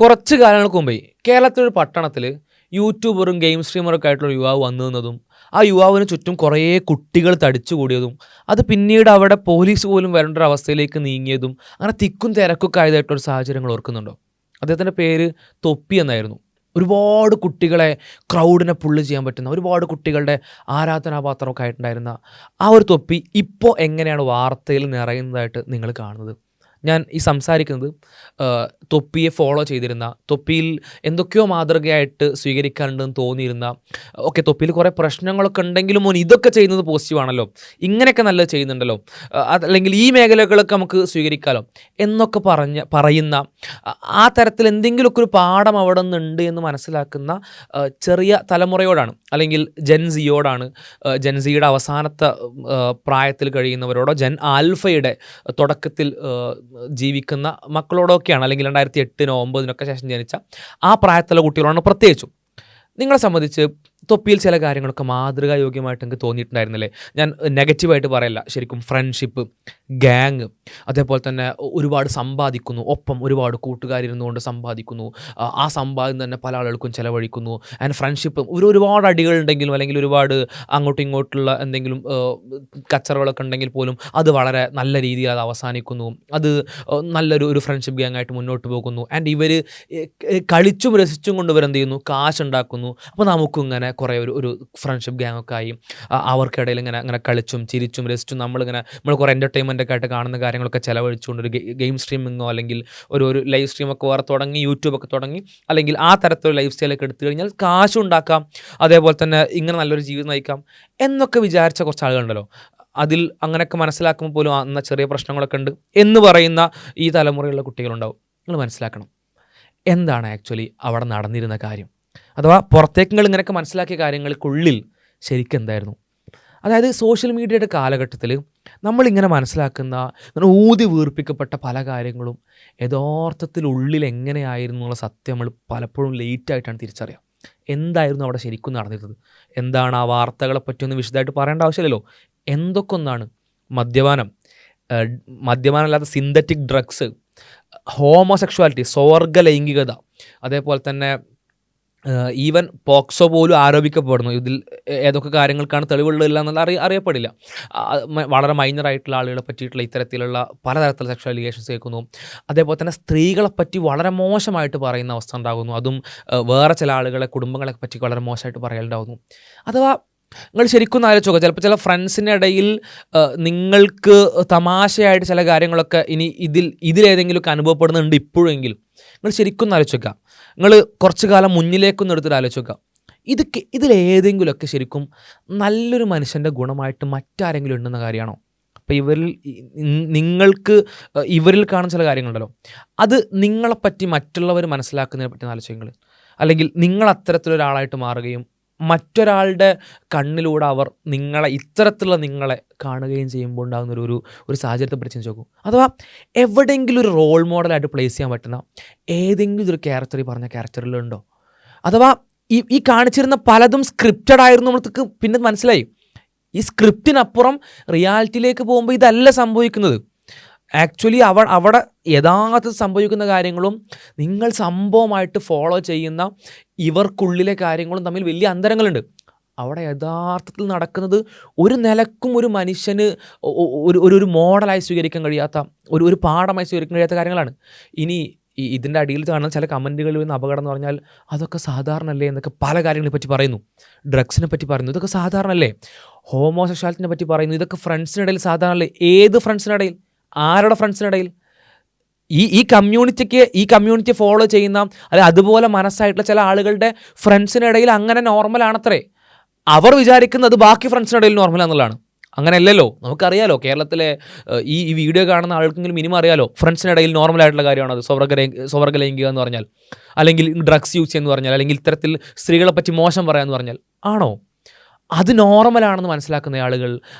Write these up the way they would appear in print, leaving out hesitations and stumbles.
കുറച്ച് കാലങ്ങൾക്ക് മുമ്പേ കേരളത്തിലൊരു പട്ടണത്തിൽ യൂട്യൂബറും ഗെയിം സ്ട്രീമറൊക്കെ ആയിട്ടുള്ള യുവാവ് വന്നു നിന്നതും ആ യുവാവിന് ചുറ്റും കുറേ കുട്ടികൾ തടിച്ചു കൂടിയതും അത് പിന്നീട് അവിടെ പോലീസ് പോലും വരേണ്ട ഒരു അവസ്ഥയിലേക്ക് നീങ്ങിയതും അങ്ങനെ തിക്കും തിരക്കൊക്കെ ആയതായിട്ടൊരു സാഹചര്യങ്ങൾ ഓർക്കുന്നുണ്ടോ? അദ്ദേഹത്തിൻ്റെ പേര് തൊപ്പി എന്നായിരുന്നു. ഒരുപാട് കുട്ടികളെ ക്രൗഡിനെ പുള്ള് ചെയ്യാൻ പറ്റുന്ന ഒരുപാട് കുട്ടികളുടെ ആരാധനാപാത്രമൊക്കെ ആയിട്ടുണ്ടായിരുന്ന ആ ഒരു തൊപ്പി ഇപ്പോൾ എങ്ങനെയാണ് വാർത്തയിൽ നിറയുന്നതായിട്ട് നിങ്ങൾ കാണുന്നത്? ഞാൻ ഈ സംസാരിക്കുന്നത് തൊപ്പിയെ ഫോളോ ചെയ്തിരുന്ന, തൊപ്പിയിൽ എന്തൊക്കെയോ മാതൃകയായിട്ട് സ്വീകരിക്കാനുണ്ടെന്ന് തോന്നിയിരുന്ന, ഓക്കെ തൊപ്പിയിൽ കുറേ പ്രശ്നങ്ങളൊക്കെ ഉണ്ടെങ്കിലും മോൻ ഇതൊക്കെ ചെയ്യുന്നത് പോസിറ്റീവാണല്ലോ, ഇങ്ങനെയൊക്കെ നല്ലത് ചെയ്യുന്നുണ്ടല്ലോ, അല്ലെങ്കിൽ ഈ മേഖലകളൊക്കെ നമുക്ക് സ്വീകരിക്കാമല്ലോ എന്നൊക്കെ പറയുന്ന ആ തരത്തിൽ എന്തെങ്കിലുമൊക്കെ ഒരു പാഠം അവിടെ നിന്നുണ്ട് എന്ന് മനസ്സിലാക്കുന്ന ചെറിയ തലമുറയോടാണ്, അല്ലെങ്കിൽ ജെൻസിയോടാണ്, ജെൻസിയുടെ അവസാനത്തെ പ്രായത്തിൽ കഴിയുന്നവരോടോ ജെൻ ആൽഫയുടെ തുടക്കത്തിൽ ജീവിക്കുന്ന മക്കളോടൊക്കെയാണ്, അല്ലെങ്കിൽ 2008 2009 ശേഷം ജനിച്ച ആ പ്രായത്തിലുള്ള കുട്ടികളാണ് പ്രത്യേകിച്ചും. നിങ്ങളെ സംബന്ധിച്ച് തൊപ്പിയിൽ ചില കാര്യങ്ങളൊക്കെ മാതൃകായോഗ്യമായിട്ട് എനിക്ക് തോന്നിയിട്ടുണ്ടായിരുന്നില്ലേ? ഞാൻ നെഗറ്റീവായിട്ട് പറയല്ല, ശരിക്കും ഫ്രണ്ട്ഷിപ്പ്, ഗ്യാങ്, അതേപോലെ തന്നെ ഒരുപാട് സമ്പാദിക്കുന്നു, ഒപ്പം ഒരുപാട് കൂട്ടുകാരിരുന്നുകൊണ്ട് സമ്പാദിക്കുന്നു, ആ സമ്പാദ്യം തന്നെ പല ആളുകൾക്കും ചിലവഴിക്കുന്നു, ആൻഡ് ഫ്രണ്ട്ഷിപ്പ് ഒരുപാട് അടികളുണ്ടെങ്കിലും അല്ലെങ്കിൽ ഒരുപാട് അങ്ങോട്ടും ഇങ്ങോട്ടുള്ള എന്തെങ്കിലും കച്ചറകളൊക്കെ ഉണ്ടെങ്കിൽ പോലും അത് വളരെ നല്ല രീതിയിൽ അത് അവസാനിക്കുന്നു, അത് നല്ലൊരു ഫ്രണ്ട്ഷിപ്പ് ഗ്യാങ് ആയിട്ട് മുന്നോട്ട് പോകുന്നു. ആൻഡ് ഇവർ കളിച്ചും രസിച്ചും കൊണ്ട് ഇവരെന്ത് ചെയ്യുന്നു, കാശുണ്ടാക്കുന്നു. അപ്പോൾ നമുക്കും ഇങ്ങനെ കുറേ ഒരു ഫ്രണ്ട്ഷിപ്പ് ഗ്യാങ് ഒക്കെ ആയി അവർക്കിടയിൽ ഇങ്ങനെ കളിച്ചും ചിരിച്ചും രസിച്ചും നമ്മൾ കുറേ എൻ്റർടൈൻമെൻ്റ് ഒക്കെ ആയിട്ട് കാണുന്ന കാര്യങ്ങളൊക്കെ ചിലവഴിച്ചുകൊണ്ട് ഒരു ഗെയിം സ്ട്രീമിങ്ങോ അല്ലെങ്കിൽ ഒരു ലൈവ് സ്ട്രീമൊക്കെ വേറെ തുടങ്ങി, യൂട്യൂബൊക്കെ തുടങ്ങി, അല്ലെങ്കിൽ ആ തരത്തിലുള്ള ലൈഫ് സ്റ്റൈലൊക്കെ എടുത്തു കഴിഞ്ഞാൽ കാശുണ്ടാക്കാം, അതേപോലെ തന്നെ ഇങ്ങനെ നല്ലൊരു ജീവിതം നയിക്കാം എന്നൊക്കെ വിചാരിച്ച കുറച്ച് ആളുകളുണ്ടല്ലോ. അതിൽ അങ്ങനെയൊക്കെ മനസ്സിലാക്കുമ്പോൾ പോലും അന്ന ചെറിയ പ്രശ്നങ്ങളൊക്കെ ഉണ്ട് എന്ന് പറയുന്ന ഈ തലമുറയിലുള്ള കുട്ടികളുണ്ടാവും. നിങ്ങൾ മനസ്സിലാക്കണം എന്താണ് ആക്ച്വലി അവിടെ നടന്നിരുന്ന കാര്യം, അഥവാ പുറത്തേക്ക് നിങ്ങൾ ഇങ്ങനെയൊക്കെ മനസ്സിലാക്കിയ കാര്യങ്ങൾക്കുള്ളിൽ ശരിക്കും എന്തായിരുന്നു. അതായത് സോഷ്യൽ മീഡിയയുടെ കാലഘട്ടത്തിൽ നമ്മളിങ്ങനെ മനസ്സിലാക്കുന്ന ഇങ്ങനെ ഊതി വീർപ്പിക്കപ്പെട്ട പല കാര്യങ്ങളും യഥാർത്ഥത്തിൽ ഉള്ളിൽ എങ്ങനെയായിരുന്നു എന്നുള്ള സത്യം നമ്മൾ പലപ്പോഴും ലേറ്റായിട്ടാണ് തിരിച്ചറിയാം. എന്തായിരുന്നു അവിടെ ശരിക്കും നടന്നിരുന്നത്, എന്താണ് ആ വാർത്തകളെ പറ്റിയൊന്നും വിശദമായിട്ട് പറയേണ്ട ആവശ്യമില്ലല്ലോ. എന്തൊക്കെ ഒന്നാണ് മദ്യപാനമല്ലാത്ത സിന്തറ്റിക് ഡ്രഗ്സ്, ഹോമോസെക്ഷുവാലിറ്റി, സ്വർഗ ലൈംഗികത, അതേപോലെ തന്നെ ഈവൻ പോക്സോ പോലും ആരോപിക്കപ്പെടുന്നു. ഇതിൽ ഏതൊക്കെ കാര്യങ്ങൾക്കാണ് തെളിവുകളില്ല എന്നുള്ള അറിയപ്പെടില്ല. വളരെ മൈനറായിട്ടുള്ള ആളുകളെ പറ്റിയിട്ടുള്ള ഇത്തരത്തിലുള്ള പലതരത്തിലുള്ള സെക്ഷൽ അലിഗേഷൻസ് കേൾക്കുന്നു. അതേപോലെ തന്നെ സ്ത്രീകളെ പറ്റി വളരെ മോശമായിട്ട് പറയുന്ന അവസ്ഥ ഉണ്ടാകുന്നു. അതും വേറെ ചില ആളുകളെ, കുടുംബങ്ങളെ പറ്റി വളരെ മോശമായിട്ട് പറയലുണ്ടാകുന്നു. അഥവാ നിങ്ങൾ ശരിക്കും ആലോചിച്ച് നോക്കുക, ചിലപ്പോൾ ചില ഫ്രണ്ട്സിൻ്റെ ഇടയിൽ നിങ്ങൾക്ക് തമാശയായിട്ട് ചില കാര്യങ്ങളൊക്കെ ഇനി ഇതിലേതെങ്കിലുമൊക്കെ അനുഭവപ്പെടുന്നുണ്ട് ഇപ്പോഴെങ്കിലും നിങ്ങൾ ശരിക്കും ആലോചിച്ച് നോക്കുക. നിങ്ങൾ കുറച്ച് കാലം മുന്നിലേക്കൊന്നും എടുത്തിട്ട് ആലോചിച്ച് നോക്കുക. ഇതിലേതെങ്കിലുമൊക്കെ ശരിക്കും നല്ലൊരു മനുഷ്യൻ്റെ ഗുണമായിട്ട് മറ്റാരെങ്കിലും ഉണ്ടെന്ന കാര്യമാണോ? അപ്പോൾ നിങ്ങൾക്ക് ഇവരിൽ കാണുന്ന ചില കാര്യങ്ങളുണ്ടല്ലോ, അത് നിങ്ങളെപ്പറ്റി മറ്റുള്ളവർ മനസ്സിലാക്കുന്നതിനെ പറ്റി ആലോചിക്കുക. അല്ലെങ്കിൽ നിങ്ങൾ അത്തരത്തിലൊരാളായിട്ട് മാറുകയും മറ്റൊരാളുടെ കണ്ണിലൂടെ അവർ ഇത്തരത്തിലുള്ള നിങ്ങളെ കാണുകയും ചെയ്യുമ്പോൾ ഉണ്ടാകുന്ന ഒരു സാഹചര്യത്തെ പറ്റി ചിന്തിച്ച് നോക്കൂ. അഥവാ എവിടെയെങ്കിലും ഒരു റോൾ മോഡലായിട്ട് പ്ലേസ് ചെയ്യാൻ പറ്റുന്ന ഏതെങ്കിലും ഒരു ക്യാരക്ടർ ഈ പറഞ്ഞ ക്യാരക്ടറിലുണ്ടോ? അഥവാ ഈ കാണിച്ചിരുന്ന പലതും സ്ക്രിപ്റ്റഡ് ആയിരുന്നു. നമ്മൾക്ക് പിന്നെ മനസ്സിലായി ഈ സ്ക്രിപ്റ്റിനപ്പുറം റിയാലിറ്റിയിലേക്ക് പോകുമ്പോൾ ഇതല്ല സംഭവിക്കുന്നത്. ആക്ച്വലി അവിടെ യഥാർത്ഥത്തിൽ സംഭവിക്കുന്ന കാര്യങ്ങളും നിങ്ങൾ സംഭവമായിട്ട് ഫോളോ ചെയ്യുന്ന ഇവർക്കുള്ളിലെ കാര്യങ്ങളും തമ്മിൽ വലിയ അന്തരങ്ങളുണ്ട്. അവിടെ യഥാർത്ഥത്തിൽ നടക്കുന്നത് ഒരു നിലക്കും ഒരു മനുഷ്യന് ഒരു മോഡലായി സ്വീകരിക്കാൻ കഴിയാത്ത, ഒരു പാഠമായി സ്വീകരിക്കാൻ കഴിയാത്ത കാര്യങ്ങളാണ്. ഇനി ഇതിൻ്റെ അടിയിൽ കാണുന്ന ചില കമൻറ്റുകളിൽ നിന്ന് അപകടം എന്ന് പറഞ്ഞാൽ അതൊക്കെ സാധാരണല്ലേ എന്നൊക്കെ പല കാര്യങ്ങളെ പറ്റി പറയുന്നു. ഡ്രഗ്സിനെ പറ്റി പറയുന്നു, ഇതൊക്കെ സാധാരണല്ലേ. ഹോമോസെക്ഷാലിറ്റിനെ പറ്റി പറയുന്നു, ഇതൊക്കെ ഫ്രണ്ട്സിനിടയിൽ സാധാരണല്ലേ. ഏത് ഫ്രണ്ട്സിനിടയിൽ? ആരുടെ ഫ്രണ്ട്സിനിടയിൽ? ഈ കമ്മ്യൂണിറ്റിയെ ഫോളോ ചെയ്യുന്ന അല്ലെങ്കിൽ അതുപോലെ മനസ്സായിട്ടുള്ള ചില ആളുകളുടെ ഫ്രണ്ട്സിനിടയിൽ അങ്ങനെ നോർമലാണത്രേ. അവർ വിചാരിക്കുന്നത് ബാക്കി ഫ്രണ്ട്സിനിടയിൽ നോർമലാണെന്നുള്ളതാണ്. അങ്ങനെയല്ലല്ലോ. നമുക്കറിയാലോ, കേരളത്തിലെ ഈ വീഡിയോ കാണുന്ന ആൾക്കെങ്കിലും മിനിമം അറിയാലോ ഫ്രണ്ട്സിനിടയിൽ നോർമലായിട്ടുള്ള കാര്യമാണ് അത് സ്വർഗ ലൈംഗിക എന്ന് പറഞ്ഞാൽ, അല്ലെങ്കിൽ ഡ്രഗ്സ് യൂസ് എന്ന് പറഞ്ഞാൽ, അല്ലെങ്കിൽ ഇത്തരത്തിൽ സ്ത്രീകളെ പറ്റി മോശം പറയാമെന്ന് പറഞ്ഞാൽ. ആണോ? അത് നോർമലാണെന്ന് മനസ്സിലാക്കുന്ന ആളുകൾ,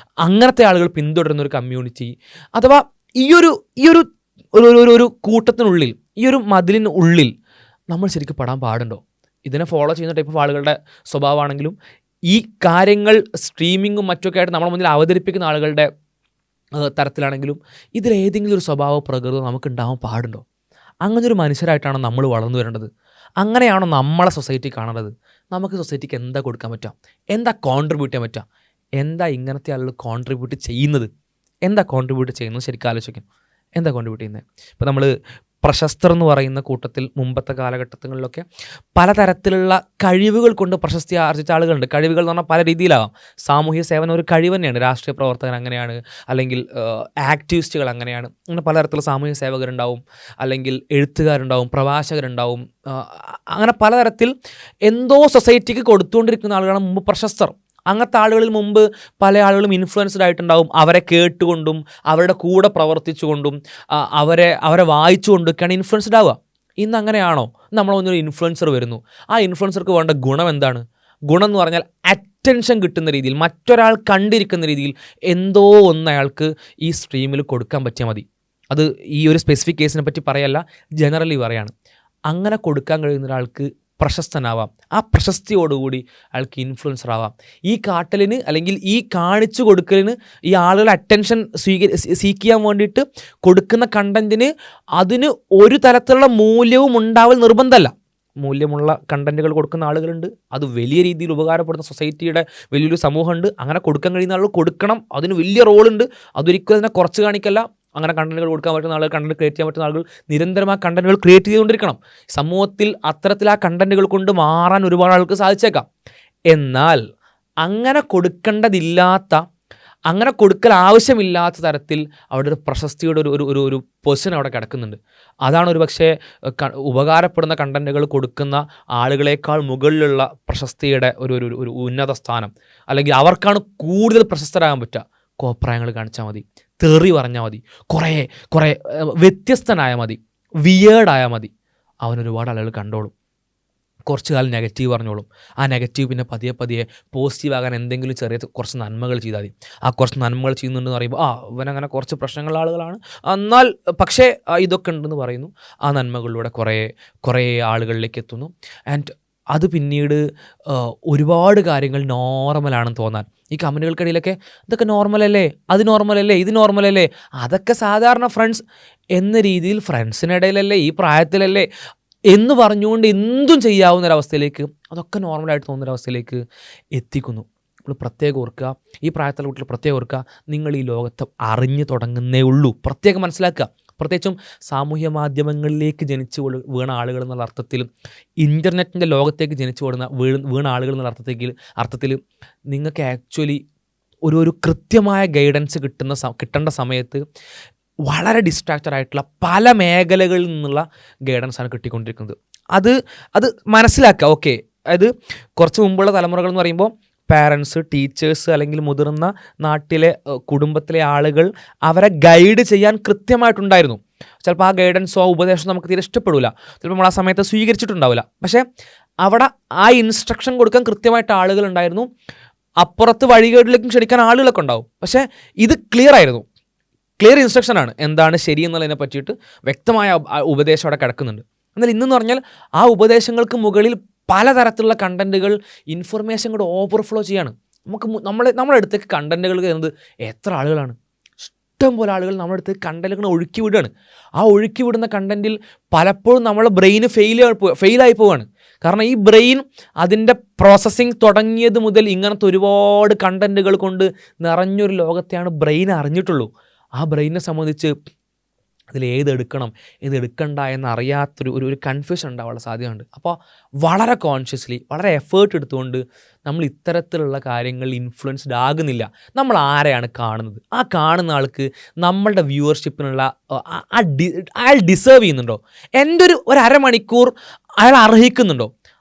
അങ്ങനത്തെ ആളുകൾ പിന്തുടരുന്ന ഒരു കമ്മ്യൂണിറ്റി, അഥവാ ഒരു കൂട്ടത്തിനുള്ളിൽ, ഈ ഒരു മതിലിന് ഉള്ളിൽ നമ്മൾ ശരിക്കും പെടാൻ പാടുണ്ടോ? ഇതിനെ ഫോളോ ചെയ്യുന്ന ടൈപ്പ് ഓഫ് ആളുകളുടെ സ്വഭാവമാണെങ്കിലും ഈ കാര്യങ്ങൾ സ്ട്രീമിങ്ങും മറ്റൊക്കെ ആയിട്ട് നമ്മുടെ മുന്നിൽ അവതരിപ്പിക്കുന്ന ആളുകളുടെ തരത്തിലാണെങ്കിലും ഇതിലേതെങ്കിലും ഒരു സ്വഭാവ പ്രകൃതം നമുക്ക് ഉണ്ടാവാൻ പാടുണ്ടോ? അങ്ങനൊരു മനുഷ്യരായിട്ടാണോ നമ്മൾ വളർന്നു വരേണ്ടത്? അങ്ങനെയാണോ നമ്മളെ സൊസൈറ്റി കാണേണ്ടത്? നമുക്ക് സൊസൈറ്റിക്ക് എന്താ കൊടുക്കാൻ പറ്റുക? എന്താ കോൺട്രിബ്യൂട്ട് ചെയ്യാൻ പറ്റുക? എന്താ ഇങ്ങനത്തെ ആളുകൾ കോൺട്രിബ്യൂട്ട് ചെയ്യുന്നത്? എന്താ കോൺട്രിബ്യൂട്ട് ചെയ്യുന്നത് ശരിക്കും ആലോചിക്കും. എന്താ കോൺട്രിബ്യൂട്ട് ചെയ്യുന്നത്? ഇപ്പോൾ നമ്മൾ പ്രശസ്തർ എന്ന് പറയുന്ന കൂട്ടത്തിൽ മുമ്പത്തെ കാലഘട്ടങ്ങളിലൊക്കെ പലതരത്തിലുള്ള കഴിവുകൾ കൊണ്ട് പ്രശസ്തി ആർജിച്ച ആളുകളുണ്ട്. കഴിവുകൾ എന്ന് പറഞ്ഞാൽ പല രീതിയിലാവാം. സാമൂഹ്യ സേവനം ഒരു കഴിവ് തന്നെയാണ്. രാഷ്ട്രീയ പ്രവർത്തകൻ അങ്ങനെയാണ്, അല്ലെങ്കിൽ ആക്ടിവിസ്റ്റുകൾ അങ്ങനെയാണ്. അങ്ങനെ പലതരത്തിലുള്ള സാമൂഹ്യ സേവകരുണ്ടാവും, അല്ലെങ്കിൽ എഴുത്തുകാരുണ്ടാവും, പ്രഭാഷകരുണ്ടാവും. അങ്ങനെ പലതരത്തിൽ എന്തോ സൊസൈറ്റിക്ക് കൊടുത്തുകൊണ്ടിരിക്കുന്ന ആളുകളാണ് മുമ്പ് പ്രശസ്തർ. അങ്ങനത്തെ ആളുകളിൽ മുമ്പ് പല ആളുകളും ഇൻഫ്ലുവൻസ്ഡ് ആയിട്ടുണ്ടാവും. അവരെ കേട്ടുകൊണ്ടും അവരുടെ കൂടെ പ്രവർത്തിച്ചുകൊണ്ടും അവരെ വായിച്ചുകൊണ്ടൊക്കെയാണ് ഇൻഫ്ലുവൻസ്ഡ് ആവുക. ഇന്ന് അങ്ങനെയാണോ? നമ്മളൊന്നൊരു ഇൻഫ്ലുവൻസർ വരുന്നു. ആ ഇൻഫ്ലുവൻസർക്ക് വേണ്ട ഗുണം എന്താണ്? ഗുണം എന്ന് പറഞ്ഞാൽ അറ്റൻഷൻ കിട്ടുന്ന രീതിയിൽ, മറ്റൊരാൾ കണ്ടിരിക്കുന്ന രീതിയിൽ എന്തോ ഒന്ന് അയാൾക്ക് ഈ സ്ട്രീമിൽ കൊടുക്കാൻ പറ്റിയാൽ മതി. അത് ഈ ഒരു സ്പെസിഫിക് കേസിനെ പറ്റി പറയല്ല, ജനറലി പറയാണ്. അങ്ങനെ കൊടുക്കാൻ കഴിയുന്ന ഒരാൾക്ക് പ്രശസ്തനാവാം. ആ പ്രശസ്തിയോടുകൂടി അയാൾക്ക് ഇൻഫ്ലുവൻസർ ആവാം. ഈ കാട്ടലിന് അല്ലെങ്കിൽ ഈ കാണിച്ചു കൊടുക്കലിന്, ഈ ആളുകളെ അറ്റൻഷൻ സീക്ക് ചെയ്യാൻ വേണ്ടിയിട്ട് കൊടുക്കുന്ന കണ്ടൻറ്റിന് അതിന് ഒരു തരത്തിലുള്ള മൂല്യവും ഉണ്ടാവൽ നിർബന്ധമല്ല. മൂല്യമുള്ള കണ്ടൻറ്റുകൾ കൊടുക്കുന്ന ആളുകളുണ്ട്. അത് വലിയ രീതിയിൽ ഉപകാരപ്പെടുന്ന സൊസൈറ്റിയുടെ വലിയൊരു സമൂഹമുണ്ട്. അങ്ങനെ കൊടുക്കാൻ കഴിയുന്ന ആളുകൾ കൊടുക്കണം. അതിന് വലിയ റോളുണ്ട്. അതൊരിക്കലും അതിനെ കുറച്ച് കാണിക്കല്ല. അങ്ങനെ കണ്ടൻറ്റുകൾ കൊടുക്കാൻ പറ്റുന്ന ആളുകൾ, കണ്ടൻറ്റ് ക്രിയേറ്റ് ചെയ്യാൻ പറ്റുന്ന ആളുകൾ നിരന്തരമായി കണ്ടൻറ്റുകൾ ക്രിയേറ്റ് ചെയ്തുകൊണ്ടിരിക്കണം. സമൂഹത്തിൽ അത്തരത്തിൽ ആ കണ്ടൻറ്റുകൾ കൊണ്ട് മാറാൻ ഒരുപാട് ആൾക്ക് സാധിച്ചേക്കാം. എന്നാൽ അങ്ങനെ കൊടുക്കേണ്ടതില്ലാത്ത, അങ്ങനെ കൊടുക്കൽ ആവശ്യമില്ലാത്ത തരത്തിൽ അവിടെ ഒരു പ്രശസ്തിയുടെ ഒരു പൊസിഷൻ അവിടെ കിടക്കുന്നുണ്ട്. അതാണ് ഒരു പക്ഷേ ഉപകാരപ്പെടുന്ന കണ്ടൻറ്റുകൾ കൊടുക്കുന്ന ആളുകളേക്കാൾ മുകളിലുള്ള പ്രശസ്തിയുടെ ഒരു ഉന്നത സ്ഥാനം. അല്ലെങ്കിൽ അവർക്കാണ് കൂടുതൽ പ്രശസ്തരാകാൻ പറ്റുക. കോപ്രായങ്ങൾ കാണിച്ചാൽ മതി, തെറി പറഞ്ഞാൽ മതി, കുറേ വ്യത്യസ്തനായാൽ മതി, വിയേർഡായാൽ മതി, അവനൊരുപാട് ആളുകൾ കണ്ടോളും. കുറച്ച് കാലം നെഗറ്റീവ് പറഞ്ഞോളും. ആ നെഗറ്റീവ് പിന്നെ പതിയെ പോസിറ്റീവ് ആകാൻ എന്തെങ്കിലും ചെറിയ കുറച്ച് നന്മകൾ ചെയ്താൽ മതി. ആ കുറച്ച് നന്മകൾ ചെയ്യുന്നുണ്ടെന്ന് പറയുമ്പോൾ ഇവനങ്ങനെ കുറച്ച് പ്രശ്നങ്ങളുള്ള ആളുകളാണ്, എന്നാൽ പക്ഷേ ഇതൊക്കെ ഉണ്ടെന്ന് പറയുന്നു. ആ നന്മകളിലൂടെ കുറേ ആളുകളിലേക്ക് എത്തുന്നു. ആൻഡ് അത് പിന്നീട് ഒരുപാട് കാര്യങ്ങൾ നോർമലാണെന്ന് തോന്നാൻ, ഈ കമൻറ്റുകൾക്കിടയിലൊക്കെ ഇതൊക്കെ നോർമലല്ലേ, അത് നോർമലല്ലേ, ഇത് നോർമലല്ലേ, അതൊക്കെ സാധാരണ ഫ്രണ്ട്സ് എന്ന രീതിയിൽ, ഫ്രണ്ട്സിനിടയിലല്ലേ, ഈ പ്രായത്തിലല്ലേ എന്ന് പറഞ്ഞുകൊണ്ട് എന്തും ചെയ്യാവുന്നൊരവസ്ഥയിലേക്ക്, അതൊക്കെ നോർമലായിട്ട് തോന്നുന്നൊരവസ്ഥയിലേക്ക് എത്തിക്കുന്നു. നമ്മൾ പ്രത്യേകം ഓർക്കുക, ഈ പ്രായത്തിലുള്ള കുട്ടികൾ പ്രത്യേകം ഓർക്കുക, നിങ്ങൾ ഈ ലോകത്തെ അറിഞ്ഞു തുടങ്ങുന്നേ ഉള്ളൂ. പ്രത്യേകം മനസ്സിലാക്കുക. പ്രത്യേകിച്ചും സാമൂഹ്യ മാധ്യമങ്ങളിലേക്ക് ജനിച്ചു വീണ ആളുകൾ എന്നുള്ള അർത്ഥത്തിൽ, ഇൻ്റർനെറ്റിൻ്റെ ലോകത്തേക്ക് ജനിച്ചു വീണ ആളുകൾ എന്നുള്ള അർത്ഥത്തിൽ നിങ്ങൾക്ക് ആക്ച്വലി ഒരു കൃത്യമായ ഗൈഡൻസ് കിട്ടേണ്ട സമയത്ത് വളരെ ഡിസ്ട്രാക്റ്റഡ് ആയിട്ടുള്ള പല മേഖലകളിൽ നിന്നുള്ള ഗൈഡൻസാണ് കിട്ടിക്കൊണ്ടിരിക്കുന്നത്. അത് മനസ്സിലാക്കുക. ഓക്കെ, അതായത് കുറച്ച് മുമ്പുള്ള തലമുറകൾ എന്ന് പറയുമ്പോൾ പാരൻസ്, ടീച്ചേഴ്സ്, അല്ലെങ്കിൽ മുതിർന്ന നാട്ടിലെ കുടുംബത്തിലെ ആളുകൾ അവരെ ഗൈഡ് ചെയ്യാൻ കൃത്യമായിട്ടുണ്ടായിരുന്നു. ചിലപ്പോൾ ആ ഗൈഡൻസോ ഉപദേശമോ നമുക്ക് തീരെ ഇഷ്ടപ്പെടില്ല, ചിലപ്പോൾ നമ്മൾ ആ സമയത്ത് സ്വീകരിച്ചിട്ടുണ്ടാവില്ല. പക്ഷേ അവിടെ ആ ഇൻസ്ട്രക്ഷൻ കൊടുക്കാൻ കൃത്യമായിട്ട് ആളുകളുണ്ടായിരുന്നു. അപ്പുറത്ത് വഴികേടിലേക്കും ക്ഷണിക്കാൻ ആളുകളൊക്കെ ഉണ്ടാവും. പക്ഷേ ഇത് ക്ലിയർ ഇൻസ്ട്രക്ഷനാണ്. എന്താണ് ശരി എന്നുള്ളതിനെ പറ്റിയിട്ട് വ്യക്തമായ ഉപദേശം അവിടെ കിടക്കുന്നുണ്ട്. എന്നാൽ ഇന്നെന്ന് പറഞ്ഞാൽ ആ ഉപദേശങ്ങൾക്ക് മുകളിൽ പലതരത്തിലുള്ള കണ്ടൻറ്റുകൾ, ഇൻഫർമേഷൻ കൂടെ ഓവർഫ്ലോ ചെയ്യാണ്. നമ്മുടെ അടുത്തേക്ക് കണ്ടൻറ്റുകൾ കയറുന്നത് എത്ര ആളുകളാണ്? ഇഷ്ടം പോലെ ആളുകൾ നമ്മുടെ അടുത്തേക്ക് കണ്ടൻറ്റുകൾ ഒഴുക്കി വിടുകയാണ്. ആ ഒഴുക്കി വിടുന്ന കണ്ടൻറ്റിൽ പലപ്പോഴും നമ്മളെ ബ്രെയിന് ഫെയിലായി പോവുകയാണ്. കാരണം ഈ ബ്രെയിൻ അതിൻ്റെ പ്രോസസ്സിങ് തുടങ്ങിയത് മുതൽ ഇങ്ങനത്തെ ഒരുപാട് കണ്ടൻറ്റുകൾ കൊണ്ട് നിറഞ്ഞൊരു ലോകത്തെയാണ് ബ്രെയിൻ അറിഞ്ഞിട്ടുള്ളൂ. ആ ബ്രെയിനെ സംബന്ധിച്ച് അതിലേതെടുക്കണം ഏതെടുക്കണ്ട എന്നറിയാത്തൊരു കൺഫ്യൂഷൻ ഉണ്ടാവാനുള്ള സാധ്യതയുണ്ട്. അപ്പോൾ വളരെ കോൺഷ്യസ്ലി, വളരെ എഫേർട്ട് എടുത്തുകൊണ്ട് നമ്മൾ ഇത്തരത്തിലുള്ള കാര്യങ്ങളിൽ ഇൻഫ്ലുവൻസ്ഡ് ആകുന്നില്ല. നമ്മൾ ആരെയാണ് കാണുന്നത്? ആ കാണുന്ന ആൾക്ക് നമ്മളുടെ വ്യൂവർഷിപ്പിനുള്ള അയാൾ ഡിസേർവ് ചെയ്യുന്നുണ്ടോ? എൻ്റെ ഒരു അരമണിക്കൂർ അയാൾ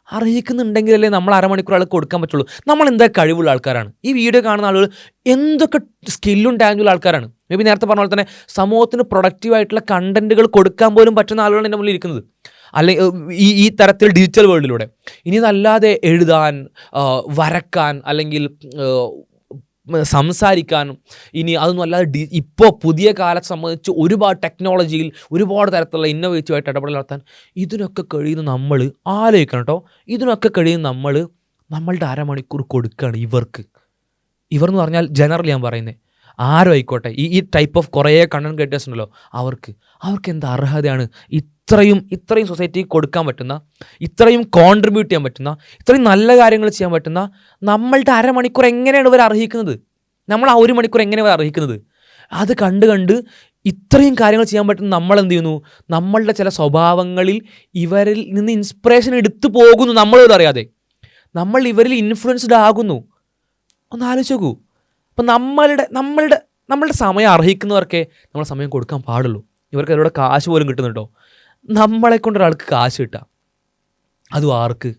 അർഹിക്കുന്നുണ്ടെങ്കിലല്ലേ നമ്മൾ അരമണിക്കൂർ ആൾക്ക് കൊടുക്കാൻ പറ്റുള്ളൂ. നമ്മൾ എന്താ കഴിവുള്ള ആൾക്കാരാണ്? ഈ വീഡിയോ കാണുന്ന ആളുകൾ എന്തൊക്കെ സ്കില്ലും ടാലൻറ്റുള്ള ആൾക്കാരാണ്. മേ ബി നേരത്തെ പറഞ്ഞ പോലെ തന്നെ സമൂഹത്തിന് പ്രൊഡക്റ്റീവായിട്ടുള്ള കണ്ടൻറ്റുകൾ കൊടുക്കാൻ പോലും പറ്റുന്ന ആളുകളാണ് എൻ്റെ മുന്നിൽ ഇരിക്കുന്നത്. അല്ലെങ്കിൽ ഈ തരത്തിൽ ഡിജിറ്റൽ വേൾഡിലൂടെ. ഇനി ഇതല്ലാതെ എഴുതാൻ, വരക്കാൻ, അല്ലെങ്കിൽ സംസാരിക്കാനും, ഇനി അതൊന്നും അല്ലാതെ ഇപ്പോൾ പുതിയ കാലത്തെ സംബന്ധിച്ച് ഒരുപാട് ടെക്നോളജിയിൽ ഒരുപാട് തരത്തിലുള്ള ഇന്നോവേറ്റീവായിട്ട് ഇടപെടൽ നടത്താൻ ഇതിനൊക്കെ കഴിയുന്ന നമ്മൾ ആലോചിക്കണം കേട്ടോ. ഇതിനൊക്കെ കഴിയുന്ന നമ്മളുടെ അരമണിക്കൂർ കൊടുക്കുകയാണ് ഇവർ എന്ന് പറഞ്ഞാൽ ജനറലി ഞാൻ പറയുന്നത് ആരും ആയിക്കോട്ടെ, ഈ ടൈപ്പ് ഓഫ് കുറേ കണ്ടന്റ് ക്രിയേറ്റേഴ്സ് ഉണ്ടല്ലോ, അവർക്ക് എന്ത് അർഹതയാണ് ഇത്രയും സൊസൈറ്റിക്ക് കൊടുക്കാൻ പറ്റുന്ന, ഇത്രയും കോൺട്രിബ്യൂട്ട് ചെയ്യാൻ പറ്റുന്ന, ഇത്രയും നല്ല കാര്യങ്ങൾ ചെയ്യാൻ പറ്റുന്ന നമ്മളുടെ അരമണിക്കൂർ എങ്ങനെയാണ് ഇവർ അർഹിക്കുന്നത്? നമ്മൾ ആ 1 മണിക്കൂർ എങ്ങനെയാണ് അർഹിക്കുന്നത്? അത് കണ്ട് ഇത്രയും കാര്യങ്ങൾ ചെയ്യാൻ പറ്റുന്ന നമ്മളെന്ത് ചെയ്യുന്നു? നമ്മളുടെ ചില സ്വഭാവങ്ങളിൽ ഇവരിൽ നിന്ന് ഇൻസ്പിറേഷൻ എടുത്തു പോകുന്നു. നമ്മളോട് അറിയാതെ നമ്മൾ ഇവരിൽ ഇൻഫ്ലുവൻസ്ഡ് ആകുന്നു. ഒന്ന് ആലോചിച്ച് നോക്കൂ. അപ്പം നമ്മളുടെ സമയം അർഹിക്കുന്നവർക്കേ നമ്മൾ സമയം കൊടുക്കാൻ പാടുള്ളൂ. ഇവർക്ക് അതിലൂടെ കാശ് പോലും കിട്ടുന്നുണ്ടോ? നമ്മളെ കൊണ്ട് ഒരാൾക്ക് കാശ് കിട്ടുക, അതും ആർക്ക്?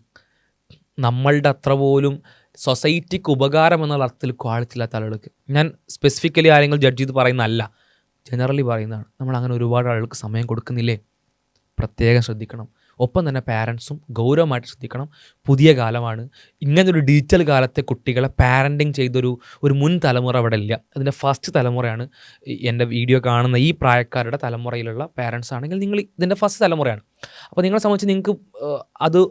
നമ്മളുടെ അത്ര പോലും സൊസൈറ്റിക്ക് ഉപകാരം എന്നുള്ള അർത്ഥത്തിൽ ക്വാളിറ്റി ഇല്ലാത്ത ആളുകൾക്ക്. ഞാൻ സ്പെസിഫിക്കലി ആരെങ്കിലും ജഡ്ജ് ചെയ്ത് പറയുന്നതല്ല, ജനറലി പറയുന്നതാണ്. നമ്മൾ അങ്ങനെ ഒരുപാട് ആളുകൾക്ക് സമയം കൊടുക്കുന്നില്ലേ? പ്രത്യേകം ശ്രദ്ധിക്കണം. ഒപ്പം തന്നെ പാരൻസും ഗൗരവമായിട്ട് ശ്രദ്ധിക്കണം. പുതിയ കാലമാണ്. ഇങ്ങനൊരു ഡിജിറ്റൽ കാലത്തെ കുട്ടികളെ പാരൻറ്റിങ് ചെയ്തൊരു മുൻ തലമുറ അവിടെ ഇല്ല. അതിൻ്റെ ഫസ്റ്റ് തലമുറയാണ് എൻ്റെ വീഡിയോ കാണുന്ന ഈ പ്രായക്കാരുടെ തലമുറയിലുള്ള പാരൻസ് ആണെങ്കിൽ നിങ്ങൾ ഇതിൻ്റെ ഫസ്റ്റ് തലമുറയാണ്. അപ്പോൾ നിങ്ങളെ സംബന്ധിച്ച് നിങ്ങൾക്ക്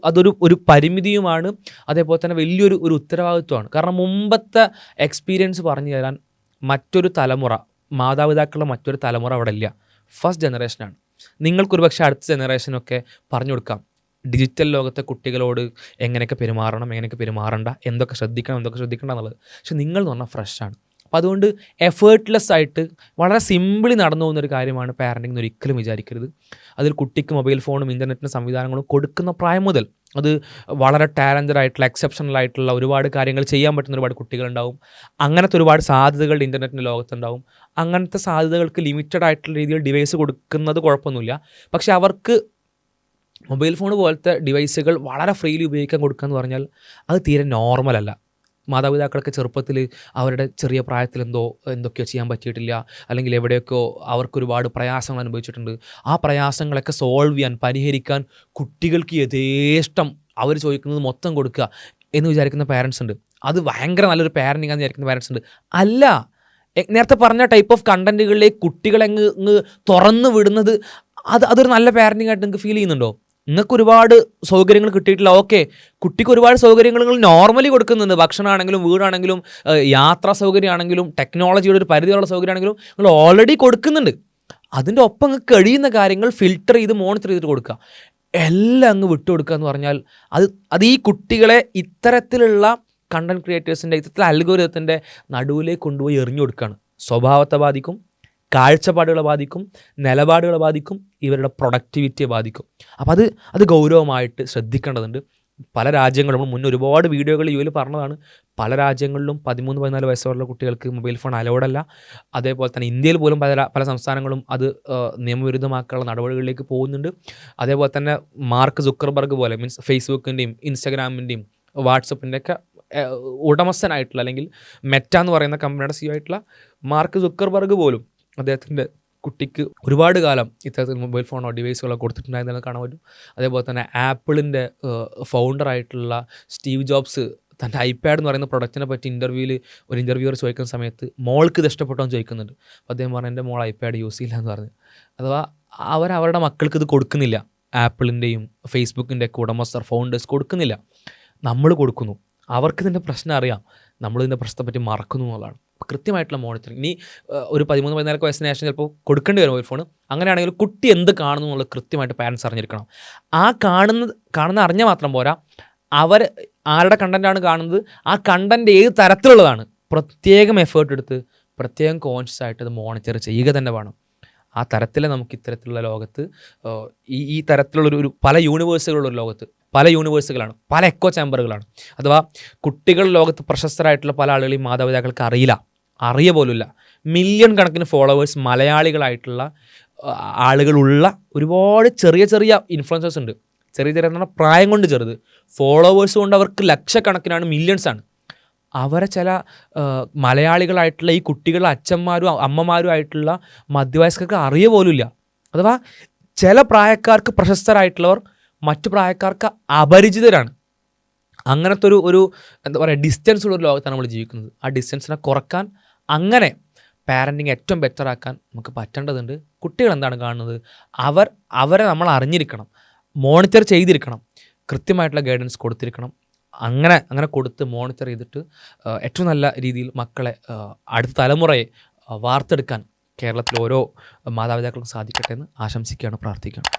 അതൊരു പരിമിതിയുമാണ്, അതേപോലെ തന്നെ വലിയൊരു ഉത്തരവാദിത്വമാണ്. കാരണം മുമ്പത്തെ എക്സ്പീരിയൻസ് പറഞ്ഞു തരാൻ മറ്റൊരു തലമുറ, മാതാപിതാക്കളുടെ മറ്റൊരു തലമുറ അവിടെ ഇല്ല. ഫസ്റ്റ് ജനറേഷനാണ്. നിങ്ങൾക്കൊരു പക്ഷേ അടുത്ത ജനറേഷനൊക്കെ പറഞ്ഞു കൊടുക്കാം ഡിജിറ്റൽ ലോകത്തെ കുട്ടികളോട് എങ്ങനെയൊക്കെ പെരുമാറണം, എങ്ങനെയൊക്കെ പെരുമാറണ്ട, എന്തൊക്കെ ശ്രദ്ധിക്കണം എന്നുള്ളത്. പക്ഷെ നിങ്ങൾ എന്ന് പറഞ്ഞാൽ ഫ്രഷാണ്. അപ്പോൾ അതുകൊണ്ട് എഫേർട്ട്ലെസ് ആയിട്ട് വളരെ സിമ്പിളി നടന്നു പോകുന്നൊരു കാര്യമാണ് പാരൻറ്റിംഗ് എന്ന് ഒരിക്കലും വിചാരിക്കരുത്. അതിൽ കുട്ടിക്ക് മൊബൈൽ ഫോണും ഇൻ്റർനെറ്റിൻ്റെ സംവിധാനങ്ങളും കൊടുക്കുന്ന പ്രായം മുതൽ അത് വളരെ ടാലൻറ്റഡ് ആയിട്ടുള്ള, എക്സെപ്ഷണൽ ആയിട്ടുള്ള ഒരുപാട് കാര്യങ്ങൾ ചെയ്യാൻ പറ്റുന്ന ഒരുപാട് കുട്ടികളുണ്ടാവും. അങ്ങനത്തെ ഒരുപാട് സാധ്യതകൾ ഇൻ്റർനെറ്റിൻ്റെ ലോകത്തുണ്ടാവും. അങ്ങനത്തെ സാധ്യതകൾക്ക് ലിമിറ്റഡ് ആയിട്ടുള്ള രീതിയിൽ ഡിവൈസ് കൊടുക്കുന്നത് കുഴപ്പമൊന്നുമില്ല. പക്ഷെ അവർക്ക് മൊബൈൽ ഫോൺ പോലത്തെ ഡിവൈസുകൾ വളരെ ഫ്രീലി ഉപയോഗിക്കാൻ കൊടുക്കുക എന്ന് പറഞ്ഞാൽ അത് തീരെ നോർമലല്ല. മാതാപിതാക്കളൊക്കെ ചെറുപ്പത്തിൽ അവരുടെ ചെറിയ പ്രായത്തിൽ എന്തൊക്കെയോ ചെയ്യാൻ പറ്റിയിട്ടില്ല, അല്ലെങ്കിൽ എവിടെയൊക്കെയോ അവർക്കൊരുപാട് പ്രയാസങ്ങൾ അനുഭവിച്ചിട്ടുണ്ട്. ആ പ്രയാസങ്ങളൊക്കെ സോൾവ് ചെയ്യാൻ, പരിഹരിക്കാൻ കുട്ടികൾക്ക് യഥേഷ്ടം അവർ ചോദിക്കുന്നത് മൊത്തം കൊടുക്കുക എന്ന് വിചാരിക്കുന്ന പാരൻസ് ഉണ്ട്. അത് ഭയങ്കര നല്ലൊരു പാരൻറ്റിംഗ് ആണെന്ന് വിചാരിക്കുന്ന പാരൻസ് ഉണ്ട്. അല്ല, നേരത്തെ പറഞ്ഞ ടൈപ്പ് ഓഫ് കണ്ടൻറ്റുകളിലേക്ക് കുട്ടികളെ തുറന്നു വിടുന്നത് അതൊരു നല്ല പാരൻറ്റിംഗ് ആയിട്ട് നിങ്ങൾക്ക് ഫീൽ ചെയ്യുന്നുണ്ടോ? നിങ്ങൾക്ക് ഒരുപാട് സൗകര്യങ്ങൾ കിട്ടിയിട്ടില്ല, ഓക്കെ. കുട്ടിക്ക് ഒരുപാട് സൗകര്യങ്ങൾ നോർമലി കൊടുക്കുന്നുണ്ട്. ഭക്ഷണമാണെങ്കിലും, വീടാണെങ്കിലും, യാത്രാ സൗകര്യമാണെങ്കിലും, ടെക്നോളജിയുടെ ഒരു പരിധിയുള്ള സൗകര്യമാണെങ്കിലും നിങ്ങൾ ഓൾറെഡി കൊടുക്കുന്നുണ്ട്. അതിൻ്റെ ഒപ്പം നിങ്ങൾക്ക് കഴിയുന്ന കാര്യങ്ങൾ ഫിൽട്ടർ ചെയ്ത് മോണിറ്റർ ചെയ്തിട്ട് കൊടുക്കുക. എല്ലാം അങ്ങ് വിട്ടുകൊടുക്കുക എന്ന് പറഞ്ഞാൽ അത് ഈ കുട്ടികളെ ഇത്തരത്തിലുള്ള കണ്ടൻറ് ക്രിയേറ്റേഴ്സിൻ്റെ, ഇത്തരത്തിലുള്ള അൽഗോരിതത്തിൻ്റെ നടുവിലേക്ക് കൊണ്ടുപോയി എറിഞ്ഞു കൊടുക്കുകയാണ്. സ്വഭാവത്തെ ബാധിക്കും, കാഴ്ചപ്പാടുകളെ ബാധിക്കും, നിലപാടുകളെ ബാധിക്കും, ഇവരുടെ പ്രൊഡക്ടിവിറ്റിയെ ബാധിക്കും. അപ്പോൾ അത് ഗൗരവമായിട്ട് ശ്രദ്ധിക്കേണ്ടതുണ്ട്. പല രാജ്യങ്ങളും മുന്നേ ഒരുപാട് വീഡിയോകൾ യുവിൽ പറഞ്ഞതാണ്. പല രാജ്യങ്ങളിലും 13-14 വയസ്സുള്ള കുട്ടികൾക്ക് മൊബൈൽ ഫോൺ അലൗഡല്ല. അതേപോലെ തന്നെ ഇന്ത്യയിൽ പോലും പല സംസ്ഥാനങ്ങളും അത് നിയമവിരുദ്ധമാക്കാനുള്ള നടപടികളിലേക്ക് പോകുന്നുണ്ട്. അതേപോലെ തന്നെ മാർക്ക് സുക്കർബർഗ് പോലെ, മീൻസ് ഫേസ്ബുക്കിൻ്റെയും ഇൻസ്റ്റാഗ്രാമിൻ്റെയും വാട്സപ്പിൻ്റെയൊക്കെ ഉടമസ്ഥനായിട്ടുള്ള, അല്ലെങ്കിൽ മെറ്റ എന്ന് പറയുന്ന കമ്പനിയുടെ CEO ആയിട്ടുള്ള മാർക്ക് സുക്കർബർഗ് പോലും അദ്ദേഹത്തിൻ്റെ കുട്ടിക്ക് ഒരുപാട് കാലം ഇത്തരത്തിൽ മൊബൈൽ ഫോണോ ഡിവൈസുകളോ കൊടുത്തിട്ടുണ്ടായിരുന്നത് കാണാൻ പറ്റും. അതേപോലെ തന്നെ ആപ്പിളിൻ്റെ ഫൗണ്ടറായിട്ടുള്ള സ്റ്റീവ് ജോബ്സ് തൻ്റെ iPad എന്ന് പറയുന്ന പ്രൊഡക്റ്റിനെ പറ്റി ഒരു ഇൻ്റർവ്യൂവർ ചോദിക്കുന്ന സമയത്ത് മോൾക്ക് ഇത് ഇഷ്ടപ്പെട്ടോ എന്ന് ചോദിക്കുന്നുണ്ട്. അപ്പോൾ അദ്ദേഹം പറഞ്ഞു, എൻ്റെ മോൾ iPad യൂസ് ചെയ്യില്ല എന്ന് പറഞ്ഞു. അഥവാ അവരുടെ മക്കൾക്ക് ഇത് കൊടുക്കുന്നില്ല. ആപ്പിളിൻ്റെയും ഫേസ്ബുക്കിൻ്റെയൊക്കെ ഉടമസ്ഥർ, ഫൗണ്ടേഴ്സ് കൊടുക്കുന്നില്ല. നമ്മൾ കൊടുക്കുന്നു. അവർക്ക് ഇതിൻ്റെ പ്രശ്നം അറിയാം, നമ്മളിതിൻ്റെ പ്രശ്നത്തെ മറക്കുന്നു എന്നുള്ളതാണ്. കൃത്യമായിട്ടുള്ള മോണിറ്ററിങ്. ഇനി ഒരു 13-14 വയസ്സിന് ശേഷം ചിലപ്പോൾ കൊടുക്കേണ്ടി വരും മൊബൈൽ ഫോൺ. അങ്ങനെയാണെങ്കിൽ കുട്ടി എന്ത് കാണുന്നു എന്നുള്ളത് കൃത്യമായിട്ട് പാരൻസ് അറിഞ്ഞിരിക്കണം. ആ കാണുന്ന അറിഞ്ഞാൽ മാത്രം പോരാ, അവർ ആരുടെ കണ്ടൻറ്റാണ് കാണുന്നത്, ആ കണ്ടൻറ്റ് ഏത് തരത്തിലുള്ളതാണ്, പ്രത്യേകം എഫേർട്ട് എടുത്ത് പ്രത്യേകം കോൺഷ്യസ് ആയിട്ട് അത് മോണിറ്റർ ചെയ്യുക തന്നെ വേണം. ആ തരത്തിൽ നമുക്ക് ഇത്തരത്തിലുള്ള ലോകത്ത് ഈ തരത്തിലുള്ളൊരു പല യൂണിവേഴ്സുകളുള്ള ലോകത്ത്, പല യൂണിവേഴ്സുകളാണ്, പല എക്കോ ചാമ്പറുകളാണ്. അഥവാ കുട്ടികൾ ലോകത്ത് പ്രശസ്തരായിട്ടുള്ള പല ആളുകളെയും മാതാപിതാക്കൾക്ക് അറിയ പോലുമില്ല. മില്യൺ കണക്കിന് ഫോളോവേഴ്സ് മലയാളികളായിട്ടുള്ള ആളുകളുള്ള ഒരുപാട് ചെറിയ ഇൻഫ്ലുവൻസേഴ്സ് ഉണ്ട്. ചെറിയ എന്ന് പറഞ്ഞാൽ പ്രായം കൊണ്ട് ചെറുത്, ഫോളോവേഴ്സ് കൊണ്ട് അവർക്ക് ലക്ഷക്കണക്കിനാണ്, മില്യൺസാണ്. അവരെ ചില മലയാളികളായിട്ടുള്ള ഈ കുട്ടികളുടെ അച്ഛന്മാരും അമ്മമാരും ആയിട്ടുള്ള മധ്യവയസ്കർക്ക് അറിയ പോലുമില്ല. അഥവാ ചില പ്രായക്കാർക്ക് പ്രശസ്തരായിട്ടുള്ളവർ മറ്റു പ്രായക്കാർക്ക് അപരിചിതരാണ്. അങ്ങനത്തെ ഒരു എന്താ പറയുക, ഡിസ്റ്റൻസ് ഉള്ളൊരു ലോകത്താണ് നമ്മൾ ജീവിക്കുന്നത്. ആ ഡിസ്റ്റൻസിനെ കുറക്കാൻ, അങ്ങനെ പാരൻറ്റിങ് ഏറ്റവും ബെറ്ററാക്കാൻ നമുക്ക് പറ്റേണ്ടതുണ്ട്. കുട്ടികൾ എന്താണ് കാണുന്നത്, അവരെ നമ്മൾ അറിഞ്ഞിരിക്കണം, മോണിറ്റർ ചെയ്തിരിക്കണം, കൃത്യമായിട്ടുള്ള ഗൈഡൻസ് കൊടുത്തിരിക്കണം. അങ്ങനെ കൊടുത്ത് മോണിറ്റർ ചെയ്തിട്ട് ഏറ്റവും നല്ല രീതിയിൽ മക്കളെ, അടുത്ത തലമുറയെ വാർത്തെടുക്കാൻ കേരളത്തിൽ ഓരോ മാതാപിതാക്കൾക്കും സാധിക്കട്ടെ എന്ന് ആശംസിക്കുകയാണ്, പ്രാർത്ഥിക്കുകയാണ്.